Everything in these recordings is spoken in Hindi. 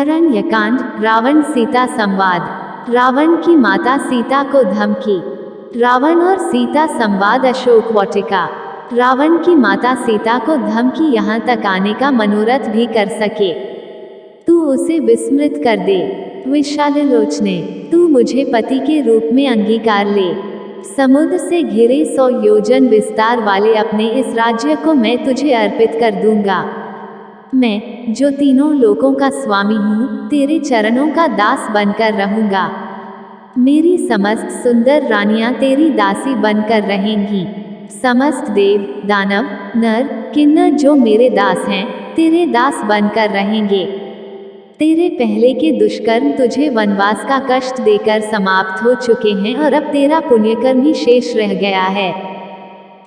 अरण्यकांड। रावण सीता संवाद। रावण की माता सीता को धमकी। रावण और सीता संवाद। अशोक वाटिका। रावण की माता सीता को धमकी यहाँ तक आने का मनोरथ भी कर सके, तू उसे विस्मृत कर दे। विशाल लोचने, तू मुझे पति के रूप में अंगीकार ले। समुद्र से घिरे 100 योजन विस्तार वाले अपने इस राज्य को मैं तुझे अर्पित कर दूंगा। मैं, जो तीनों लोकों का स्वामी हूँ, तेरे चरणों का दास बनकर रहूंगा। मेरी समस्त सुंदर रानियां तेरी दासी बनकर रहेंगी। समस्त देव, दानव, नर, किन्नर जो मेरे दास हैं, तेरे दास बनकर रहेंगे। तेरे पहले के दुष्कर्म तुझे वनवास का कष्ट देकर समाप्त हो चुके हैं और अब तेरा पुण्यकर्म ही शेष रह गया है।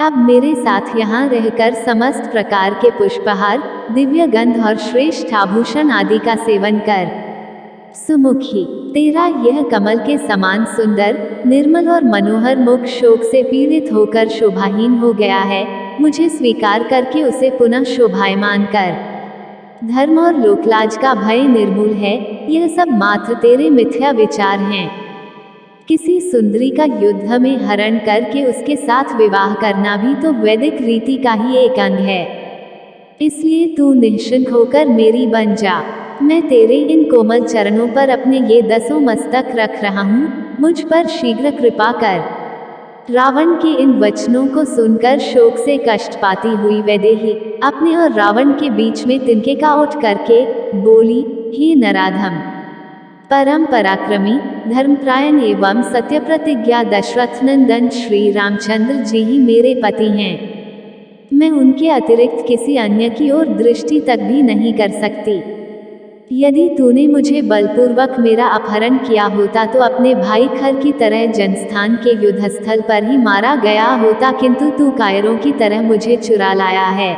अब मेरे साथ यहाँ रहकर समस्त प्रकार के पुष्पहार, दिव्य गंध और श्रेष्ठ आभूषण आदि का सेवन कर। सुमुखी, तेरा यह कमल के समान सुंदर, निर्मल और मनोहर मुख शोक से पीड़ित होकर शोभाहीन हो गया है। मुझे स्वीकार करके उसे पुनः शोभायमान कर। धर्म और लोकलाज का भय निर्मूल है। यह सब मात्र तेरे मिथ्या विचार हैं। किसी सुंदरी का युद्ध में हरण करके उसके साथ विवाह करना भी तो वैदिक रीति का ही एक अंग है। इसलिए तू निश्चिंत होकर मेरी बन जा। मैं तेरे इन कोमल चरणों पर अपने ये 10 मस्तक रख रहा हूँ, मुझ पर शीघ्र कृपा कर। रावण के इन वचनों को सुनकर शोक से कष्ट पाती हुई वैदेही अपने और रावण के बीच में तिनके का उठ करके बोली, हे नराधम, परम पराक्रमी, धर्मपरायण एवं सत्य प्रतिज्ञा दशरथ नंदन श्री रामचंद्र जी ही मेरे पति हैं। मैं उनके अतिरिक्त किसी अन्य की ओर दृष्टि तक भी नहीं कर सकती। यदि तूने मुझे बलपूर्वक मेरा अपहरण किया होता तो अपने भाई खर की तरह जनस्थान के युद्धस्थल पर ही मारा गया होता, किंतु तू कायरों की तरह मुझे चुरा लाया है।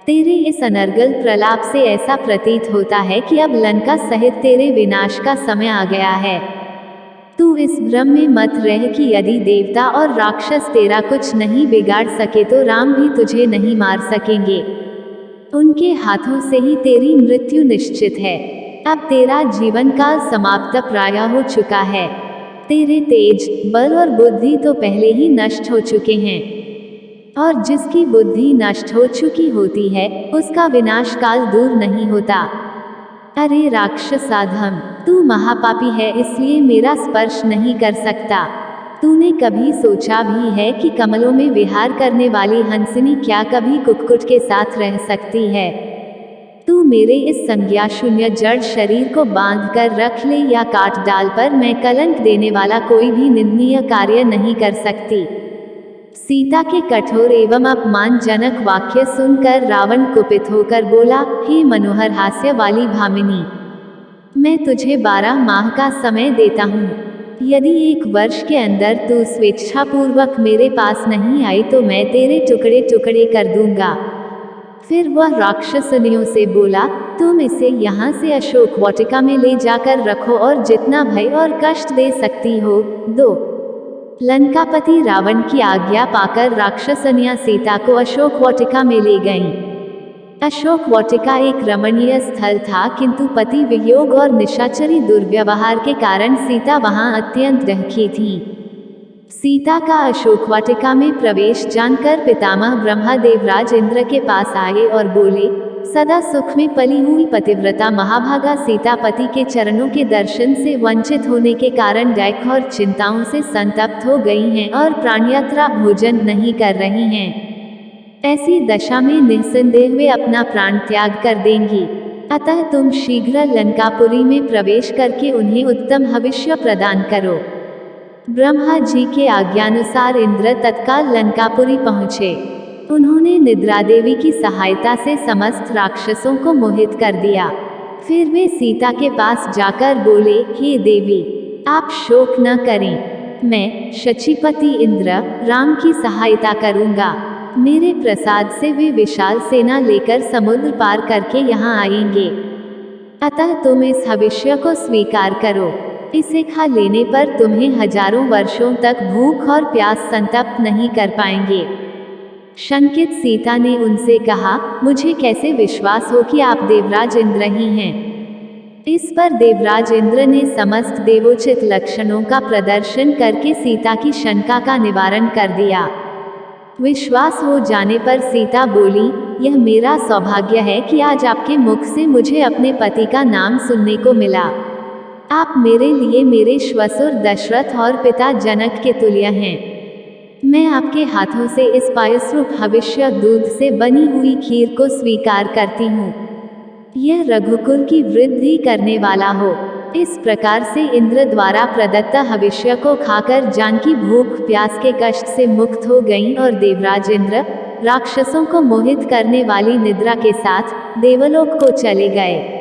तेरे इस अनर्गल प्रलाप से ऐसा प्रतीत होता है कि अब लंका सहित तेरे विनाश का समय आ गया है। तू इस भ्रम में मत रह कि यदि देवता और राक्षस तेरा कुछ नहीं बिगाड़ सके तो राम भी तुझे नहीं मार सकेंगे। उनके हाथों से ही तेरी मृत्यु निश्चित है। अब तेरा जीवन काल समाप्त प्राय हो चुका है। तेरे तेज, बल और बुद्धि तो पहले ही नष्ट हो चुके हैं, और जिसकी बुद्धि नष्ट हो चुकी होती है, उसका विनाश काल दूर नहीं होता। अरे राक्षसाधम, तू महापापी है, इसलिए मेरा स्पर्श नहीं कर सकता। तूने कभी सोचा भी है कि कमलों में विहार करने वाली हंसिनी क्या कभी कुक्कुट के साथ रह सकती है? तू मेरे इस संज्ञा शून्य जड़ शरीर को बांध कर रख ले या काट डाल, पर मैं कलंक देने वाला कोई भी निंदनीय कार्य नहीं कर सकती। सीता के कठोर एवं अपमानजनक वाक्य सुनकर रावण कुपित होकर बोला, हे मनोहर हास्य वाली भामिनी, मैं तुझे 12 माह का समय देता हूँ। यदि 1 वर्ष के अंदर तू स्वेच्छापूर्वक मेरे पास नहीं आई तो मैं तेरे टुकड़े टुकड़े कर दूंगा। फिर वह राक्षसनियों से बोला, तुम इसे यहाँ से अशोक वाटिका में ले जाकर रखो और जितना भय और कष्ट दे सकती हो दो। लंकापति रावण की आज्ञा पाकर राक्षसनियां सीता को अशोक वाटिका में ले गईं। अशोक वाटिका एक रमणीय स्थल था, किंतु पति वियोग और निशाचरी दुर्व्यवहार के कारण सीता वहां अत्यंत दुखी थी। सीता का अशोक वाटिका में प्रवेश जानकर पितामह ब्रह्मा देवराज इंद्र के पास आए और बोले, सदा सुख में पली हुई पतिव्रता महाभागा सीता पति के चरणों के दर्शन से वंचित होने के कारण दैख और चिंताओं से संतप्त हो गई हैं और प्राणयात्रा भोजन नहीं कर रही हैं। ऐसी दशा में निस्संदेह वे अपना प्राण त्याग कर देंगी। अतः तुम शीघ्र लंकापुरी में प्रवेश करके उन्हें उत्तम हविष्य प्रदान करो। ब्रह्मा जी के आज्ञानुसार इंद्र तत्काल लंकापुरी पहुँचे। उन्होंने निद्रा देवी की सहायता से समस्त राक्षसों को मोहित कर दिया। फिर वे सीता के पास जाकर बोले, हे देवी, आप शोक न करें, मैं शचीपति इंद्र राम की सहायता करूंगा। मेरे प्रसाद से वे विशाल सेना लेकर समुद्र पार करके यहाँ आएंगे। अतः तुम इस हविष्य को स्वीकार करो। इसे खा लेने पर तुम्हें हजारों वर्षों तक भूख और प्यास संतप्त नहीं कर पाएंगे। शंकित सीता ने उनसे कहा, मुझे कैसे विश्वास हो कि आप देवराज इंद्र ही हैं? इस पर देवराज इंद्र ने समस्त देवोचित लक्षणों का प्रदर्शन करके सीता की शंका का निवारण कर दिया। विश्वास हो जाने पर सीता बोली, यह मेरा सौभाग्य है कि आज आपके मुख से मुझे अपने पति का नाम सुनने को मिला। आप मेरे लिए मेरे श्वसुर दशरथ और पिता जनक के तुल्य हैं। मैं आपके हाथों से इस पायसरूप हविष्य दूध से बनी हुई खीर को स्वीकार करती हूँ। यह रघुकुल की वृद्धि करने वाला हो। इस प्रकार से इंद्र द्वारा प्रदत्त हविष्य को खाकर जानकी भूख प्यास के कष्ट से मुक्त हो गईं और देवराज इंद्र राक्षसों को मोहित करने वाली निद्रा के साथ देवलोक को चले गए।